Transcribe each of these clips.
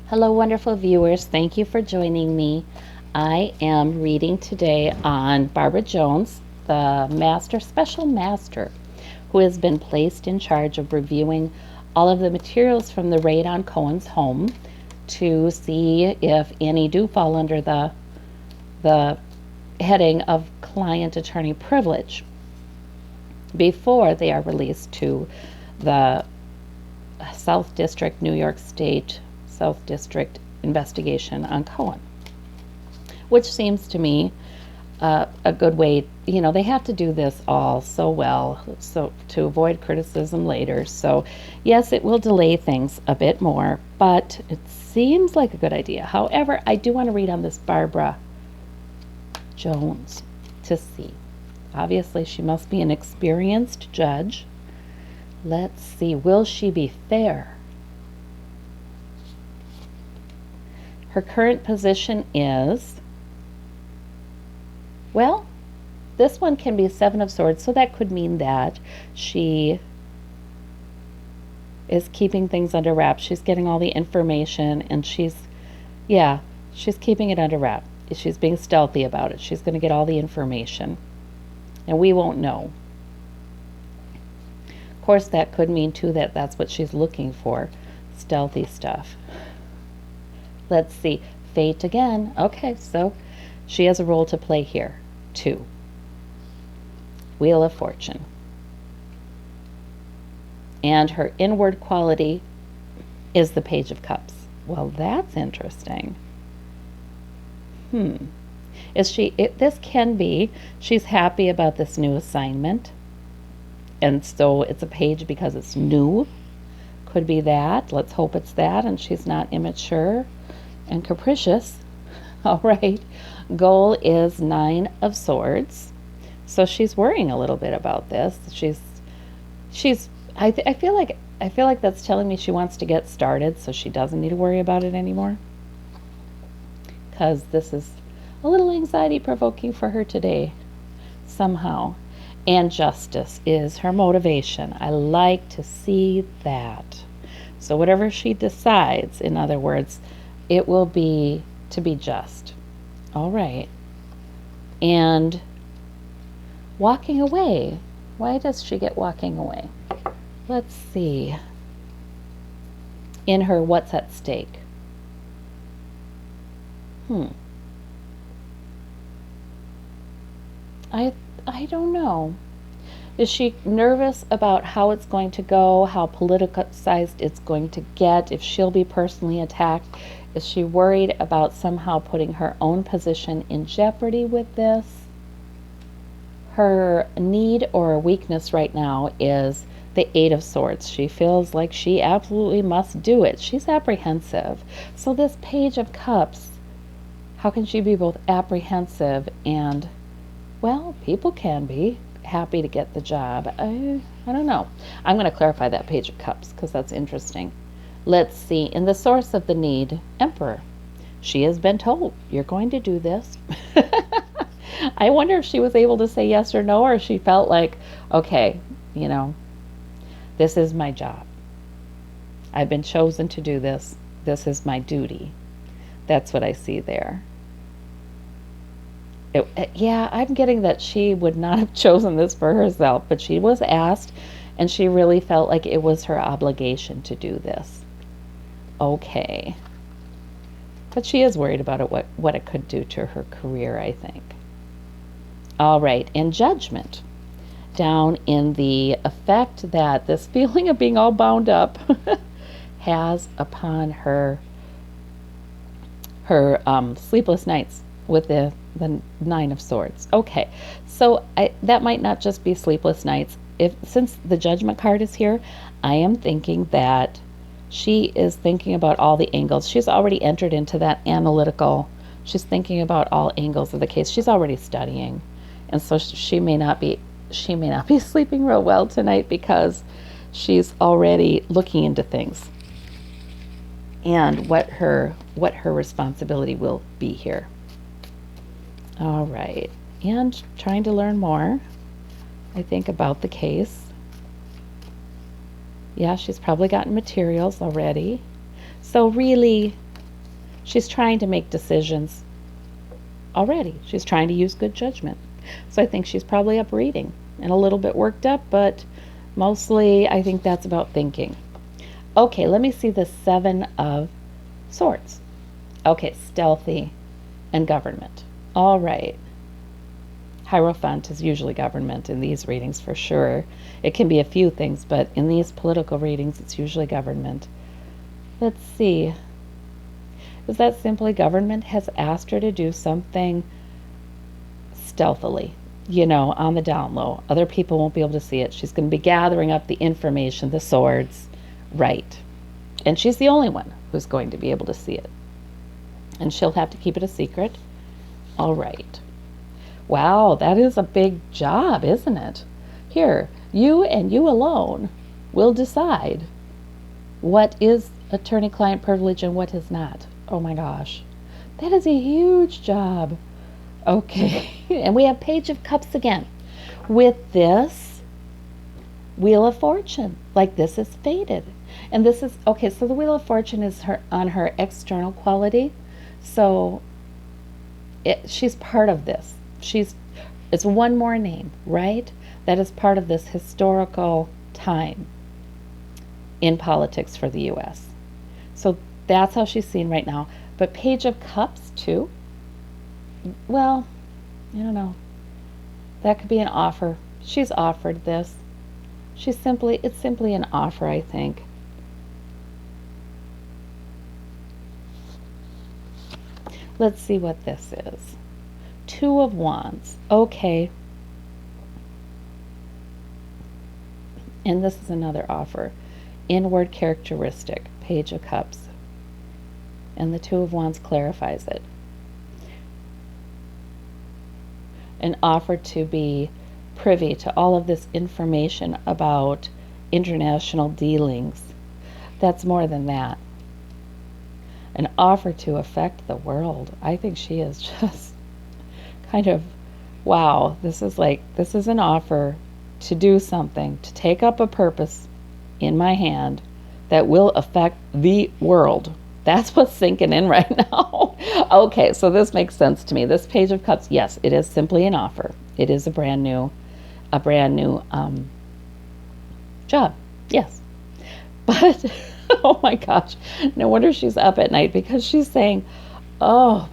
Hello, wonderful viewers. Thank you for joining me. I am reading today on Barbara Jones, the special master, who has been placed in charge of reviewing all of the materials from the raid on Cohen's home to see if any do fall under the heading of client attorney privilege before they are released to the South District, New York State South District investigation on Cohen, which seems to me a good way. You know, they have to do this all so well so to avoid criticism later. So yes, it will delay things a bit more, but it seems like a good idea. However, I do want to read on this Barbara Jones to see. Obviously, she must be an experienced judge. Let's see, will she be fair? Her current position is, well, this one can be Seven of Swords, so that could mean that she is keeping things under wraps. She's getting all the information, and she's keeping it under wraps. She's being stealthy about it. She's going to get all the information, and we won't know. Of course, that could mean, too, that that's what she's looking for, stealthy stuff. Let's see. Fate again. Okay, so she has a role to play here, too. Wheel of Fortune. And her inward quality is the Page of Cups. Well, that's interesting. This can be, she's happy about this new assignment. And so it's a page because it's new. Could be that. Let's hope it's that. And she's not immature and capricious. All right. Goal is Nine of Swords. So she's worrying a little bit about this. I feel like that's telling me she wants to get started, so she doesn't need to worry about it anymore. Because this is a little anxiety provoking for her today, somehow. And justice is her motivation. I like to see that. So whatever she decides, in other words, it will be to be just. All right. And walking away. Why does she get walking away? Let's see. In her what's at stake. I don't know. Is she nervous about how it's going to go, how politicized it's going to get, if she'll be personally attacked? Is she worried about somehow putting her own position in jeopardy with this? Her need or weakness right now is the Eight of Swords. She feels like she absolutely must do it. She's apprehensive. So this Page of Cups, how can she be both apprehensive and, well, people can be happy to get the job. I don't know. I'm going to clarify that Page of Cups because that's interesting. Let's see. In the source of the need, Emperor. She has been told, you're going to do this. I wonder if she was able to say yes or no, or she felt like, okay, this is my job. I've been chosen to do this. This is my duty. That's what I see there. I'm getting that she would not have chosen this for herself, but she was asked, and she really felt like it was her obligation to do this. Okay. But she is worried about it, what it could do to her career, I think. All right, and Judgment. Down in the effect that this feeling of being all bound up has upon her sleepless nights with the Nine of Swords. Okay, so that might not just be sleepless nights. Since the Judgment card is here, I am thinking that she is thinking about all the angles. She's already entered into that analytical. She's thinking about all angles of the case. She's already studying, and so she may not be sleeping real well tonight because she's already looking into things and what her responsibility will be here. All right, and trying to learn more, I think, about the case. Yeah, she's probably gotten materials already. So really, She's trying to make decisions already. She's trying to use good judgment. So I think she's probably up reading and a little bit worked up, but mostly I think that's about thinking. Okay, let me see the Seven of Swords. Okay, stealthy and government. All right. Hierophant is usually government in these readings for sure. It can be a few things, but in these political readings, it's usually government. Let's see. Is that simply government has asked her to do something stealthily, on the down low. Other people won't be able to see it. She's going to be gathering up the information, the swords, right. And she's the only one who's going to be able to see it. And she'll have to keep it a secret. All right. Wow, that is a big job, isn't it? Here, you and you alone will decide what is attorney-client privilege and what is not. Oh my gosh, that is a huge job. Okay, and we have Page of Cups again. With this, Wheel of Fortune, like this is fated. And this is, okay, so the Wheel of Fortune is on her external quality. So she's part of this. It's one more name, right? That is part of this historical time in politics for the U.S. So that's how she's seen right now. But Page of Cups, too, well, I don't know. That could be an offer. She's offered this. It's simply an offer, I think. Let's see what this is. Two of Wands. Okay. And this is another offer. Inward characteristic. Page of Cups. And the Two of Wands clarifies it. An offer to be privy to all of this information about international dealings. That's more than that. An offer to affect the world. I think she is just kind of, wow, this is an offer to do something, to take up a purpose in my hand that will affect the world. That's what's sinking in right now. Okay, so this makes sense to me. This Page of Cups, yes, it is simply an offer. It is a brand new job. Yes. But, oh my gosh, no wonder she's up at night, because she's saying, oh,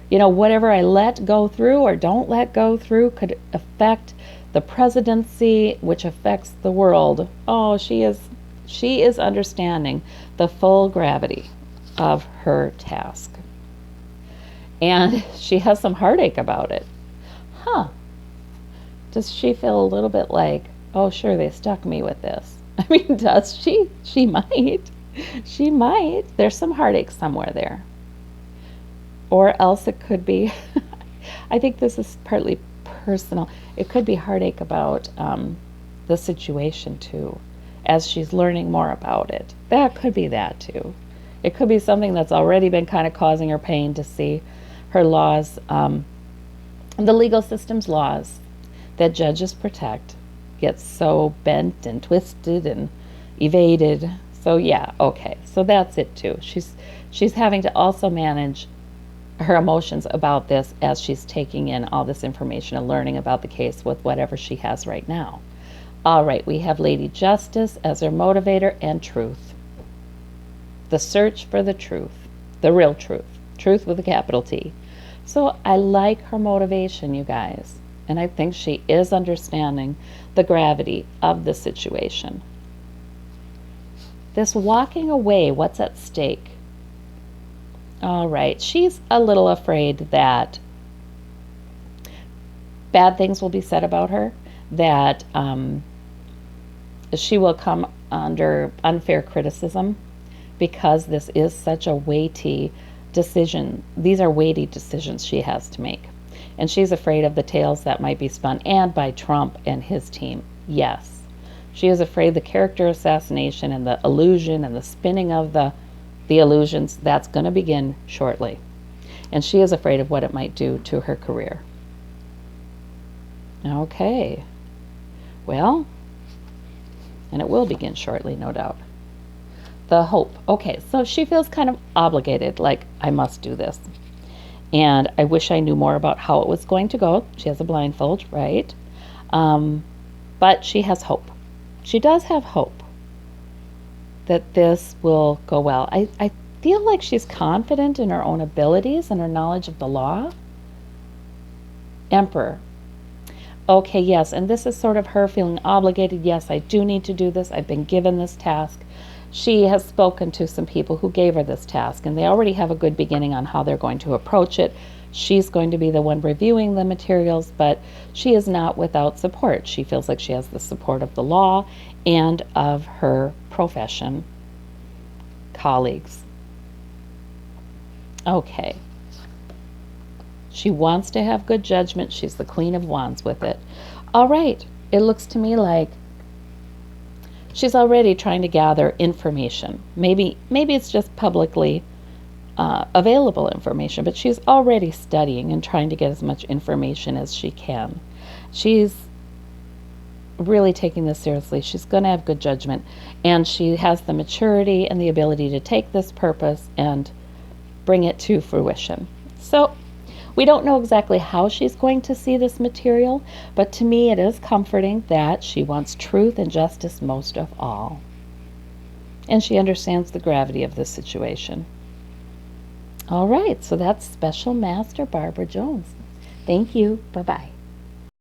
whatever I let go through or don't let go through could affect the presidency, which affects the world. Oh, she is understanding the full gravity of her task. And she has some heartache about it. Huh. Does she feel a little bit like, oh, sure, they stuck me with this? I mean, does she? She might. She might. There's some heartache somewhere there. Or else it could be, I think this is partly personal. It could be heartache about the situation too, as she's learning more about it. That could be that too. It could be something that's already been kind of causing her pain to see her laws, the legal system's laws that judges protect, get so bent and twisted and evaded. So yeah, okay. So that's it too. She's having to also manage her emotions about this as she's taking in all this information and learning about the case with whatever she has right now. All right, we have Lady Justice as her motivator and truth. The search for the truth, the real truth, truth with a capital T. So I like her motivation, you guys, and I think she is understanding the gravity of the situation. This walking away, what's at stake? All right, she's a little afraid that bad things will be said about her, that she will come under unfair criticism, because this is such a weighty decision. These are weighty decisions she has to make. And she's afraid of the tales that might be spun, and by Trump and his team. Yes. She is afraid the character assassination and the illusion and the spinning of the illusions, that's going to begin shortly. And she is afraid of what it might do to her career. Okay. Well, and it will begin shortly, no doubt. The hope. Okay, so she feels kind of obligated, like, I must do this. And I wish I knew more about how it was going to go. She has a blindfold, right? Um, but she has hope. She does have hope that this will go well. I feel like she's confident in her own abilities and her knowledge of the law. Emperor. Okay, yes, and this is sort of her feeling obligated. Yes, I do need to do this. I've been given this task. She has spoken to some people who gave her this task, and they already have a good beginning on how they're going to approach it. She's going to be the one reviewing the materials, but she is not without support. She feels like she has the support of the law and of her profession colleagues. Okay. She wants to have good judgment. She's the Queen of Wands with it. All right. It looks to me like she's already trying to gather information. Maybe it's just publicly available information, but she's already studying and trying to get as much information as she can. She's really taking this seriously. She's going to have good judgment, and she has the maturity and the ability to take this purpose and bring it to fruition. So we don't know exactly how she's going to see this material, but to me it is comforting that she wants truth and justice most of all. And she understands the gravity of this situation. All right, so that's Special Master Barbara Jones. Thank you. Bye-bye.